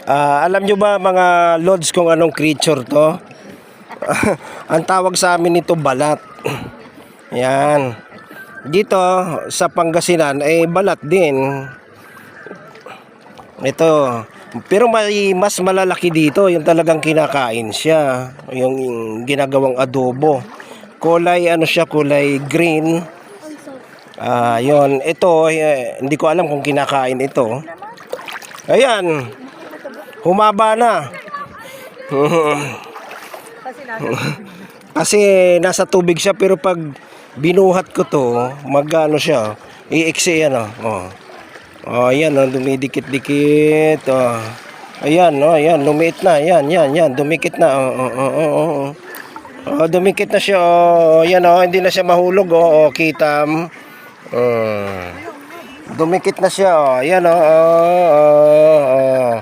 Alam nyo ba mga lods kung anong creature to? Ang tawag sa amin nito balat. Yan. Dito sa Pangasinan ay balat din. Ito. Pero may mas malalaki dito, yung talagang kinakain siya. Yung ginagawang adobo. Kulay ano siya, kulay green. Yon. Ito, hindi ko alam kung kinakain ito. Ayan. Humaba na. Kasi nasa tubig siya, pero pag binuhat ko to, magano siya, iiksi yan oh. Oh, ayan oh, dumidikit-dikit. Oh. Ayan, oh, ayan, lumiit na. Yan, dumikit na. Oh, dumikit na siya. Oh, ayan oh, hindi na siya mahulog oh, kitam. Dumikit na siya oh. Ayan oh.